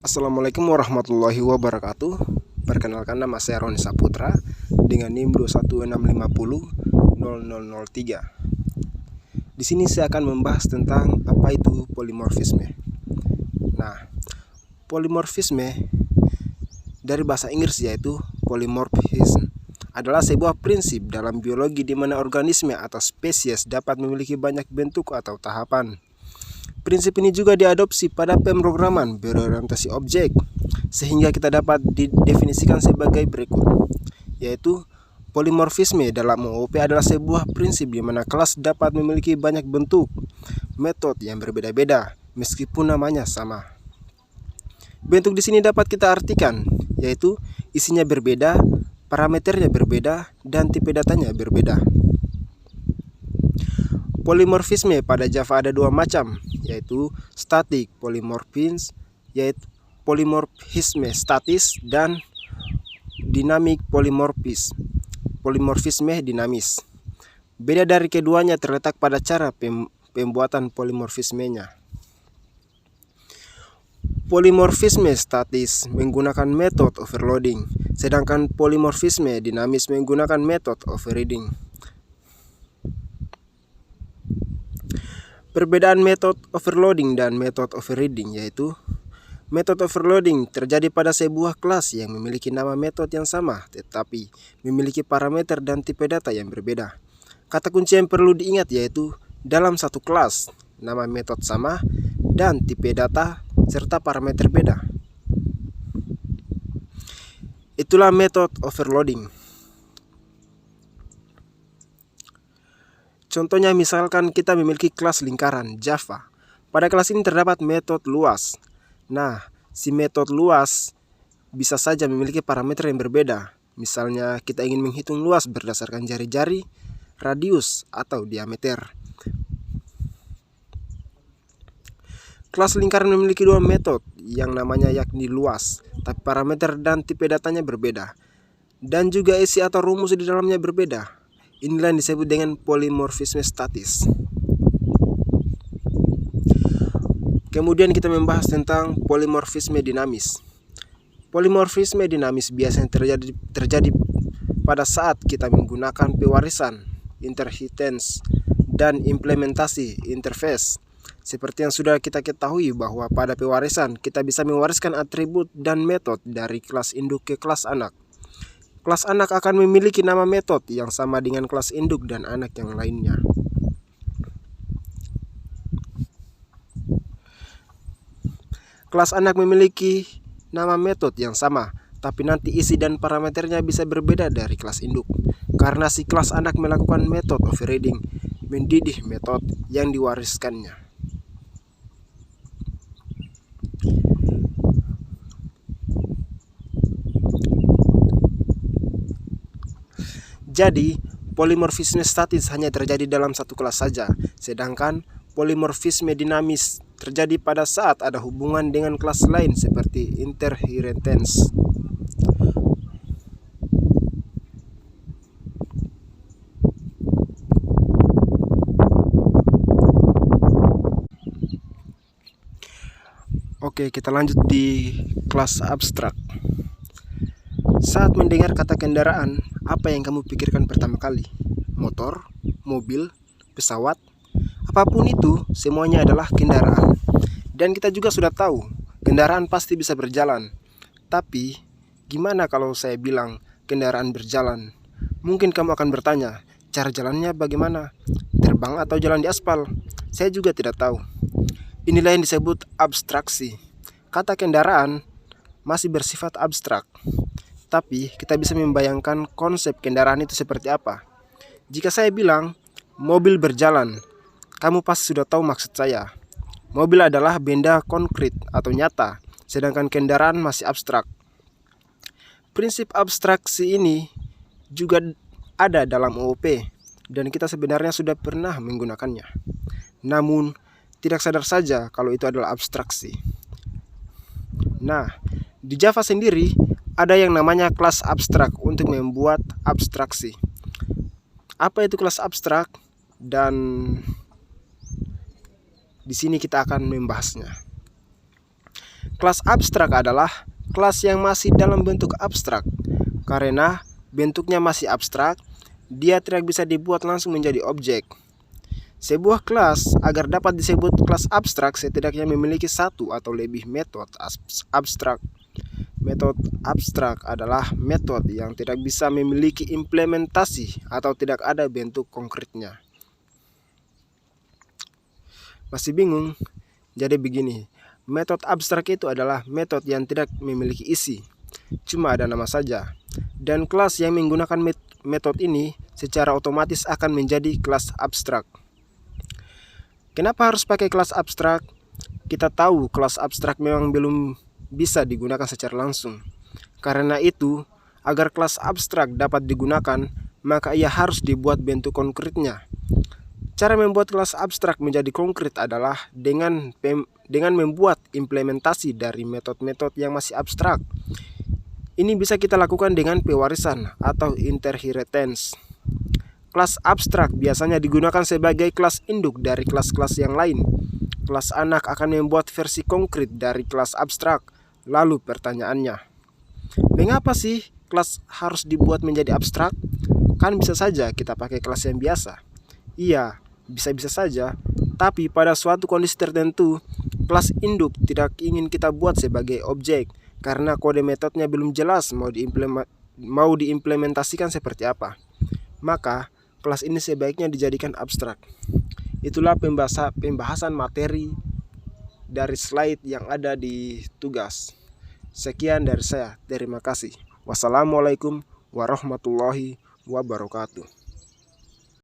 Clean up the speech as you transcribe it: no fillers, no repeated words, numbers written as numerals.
Assalamualaikum warahmatullahi wabarakatuh. Perkenalkan, nama saya Roni Saputra dengan NIM 216500003. Di sini saya akan membahas tentang apa itu polimorfisme. Nah, polimorfisme dari bahasa Inggris yaitu polymorphism adalah sebuah prinsip dalam biologi di mana organisme atau spesies dapat memiliki banyak bentuk atau tahapan. Prinsip ini juga diadopsi pada pemrograman berorientasi objek, sehingga kita dapat didefinisikan sebagai berikut, yaitu polimorfisme dalam OOP adalah sebuah prinsip di mana kelas dapat memiliki banyak bentuk, metode yang berbeda-beda, meskipun namanya sama. Bentuk di sini dapat kita artikan, yaitu isinya berbeda, parameternya berbeda, dan tipe datanya berbeda. Polimorfisme pada Java ada dua macam, yaitu static polymorphism, yaitu polimorfisme statis, dan dynamic polimorfisme dinamis. Beda dari keduanya terletak pada cara pembuatan polimorfismenya. Polimorfisme statis menggunakan metode overloading, sedangkan polimorfisme dinamis menggunakan metode overriding. Perbedaan metode overloading dan metode overriding yaitu metode overloading terjadi pada sebuah kelas yang memiliki nama metode yang sama tetapi memiliki parameter dan tipe data yang berbeda. Kata kunci yang perlu diingat yaitu dalam satu kelas, nama metode sama dan tipe data serta parameter beda. Itulah metode overloading. Contohnya misalkan kita memiliki kelas lingkaran Java. Pada kelas ini terdapat metode luas. Nah, si metode luas bisa saja memiliki parameter yang berbeda. Misalnya kita ingin menghitung luas berdasarkan jari-jari, radius, atau diameter. Kelas lingkaran memiliki dua metode yang namanya yakni luas, tapi parameter dan tipe datanya berbeda. Dan juga isi atau rumus di dalamnya berbeda. Inilah yang disebut dengan polimorfisme statis. Kemudian kita membahas tentang polimorfisme dinamis. Polimorfisme dinamis biasanya terjadi pada saat kita menggunakan pewarisan, inheritance, dan implementasi interface. Seperti yang sudah kita ketahui bahwa pada pewarisan kita bisa mewariskan atribut dan metode dari kelas induk ke kelas anak. Kelas anak akan memiliki nama metode yang sama dengan kelas induk dan anak yang lainnya. Kelas anak memiliki nama metode yang sama, tapi nanti isi dan parameternya bisa berbeda dari kelas induk. Karena si kelas anak melakukan metode overriding, mendidih metode yang diwariskannya. Jadi, polimorfisme statis hanya terjadi dalam satu kelas saja, sedangkan polimorfisme dinamis terjadi pada saat ada hubungan dengan kelas lain seperti inheritance. Oke, kita lanjut di kelas abstrak. Saat mendengar kata kendaraan, apa yang kamu pikirkan pertama kali? Motor, mobil, pesawat, apapun itu, semuanya adalah kendaraan. Dan kita juga sudah tahu, kendaraan pasti bisa berjalan. Tapi, gimana kalau saya bilang kendaraan berjalan? Mungkin kamu akan bertanya, cara jalannya bagaimana? Terbang atau jalan di aspal? Saya juga tidak tahu. Inilah yang disebut abstraksi. Kata kendaraan masih bersifat abstrak. Tapi kita bisa membayangkan konsep kendaraan itu seperti apa. Jika saya bilang mobil berjalan, kamu pasti sudah tahu maksud saya. Mobil adalah benda konkret atau nyata, sedangkan kendaraan masih abstrak. Prinsip abstraksi ini juga ada dalam OOP, dan kita sebenarnya sudah pernah menggunakannya. Namun, tidak sadar saja kalau itu adalah abstraksi. Nah, di Java sendiri, ada yang namanya kelas abstrak untuk membuat abstraksi. Apa itu kelas abstrak? Dan di sini kita akan membahasnya. Kelas abstrak adalah kelas yang masih dalam bentuk abstrak. Karena bentuknya masih abstrak, dia tidak bisa dibuat langsung menjadi objek. Sebuah kelas agar dapat disebut kelas abstrak setidaknya memiliki satu atau lebih metode abstrak. Metode abstrak adalah metode yang tidak bisa memiliki implementasi atau tidak ada bentuk konkretnya. Masih bingung? Jadi begini, metode abstrak itu adalah metode yang tidak memiliki isi, cuma ada nama saja. Dan kelas yang menggunakan metode ini secara otomatis akan menjadi kelas abstrak. Kenapa harus pakai kelas abstrak? Kita tahu kelas abstrak memang belum bisa digunakan secara langsung. Karena itu, agar kelas abstrak dapat digunakan, maka ia harus dibuat bentuk konkretnya. Cara membuat kelas abstrak menjadi konkret adalah dengan membuat implementasi dari metode-metode yang masih abstrak. Ini bisa kita lakukan dengan pewarisan atau inheritance. Kelas abstrak biasanya digunakan sebagai kelas induk dari kelas-kelas yang lain. Kelas anak akan membuat versi konkret dari kelas abstrak. Lalu pertanyaannya, mengapa sih kelas harus dibuat menjadi abstrak? Kan bisa saja kita pakai kelas yang biasa. Iya, bisa-bisa saja, tapi pada suatu kondisi tertentu, kelas induk tidak ingin kita buat sebagai objek karena kode metodenya belum jelas mau diimplementasikan seperti apa. Maka, kelas ini sebaiknya dijadikan abstrak. Itulah pembahasan materi dari slide yang ada di tugas. Sekian dari saya, terima kasih. Wassalamualaikum warahmatullahi wabarakatuh.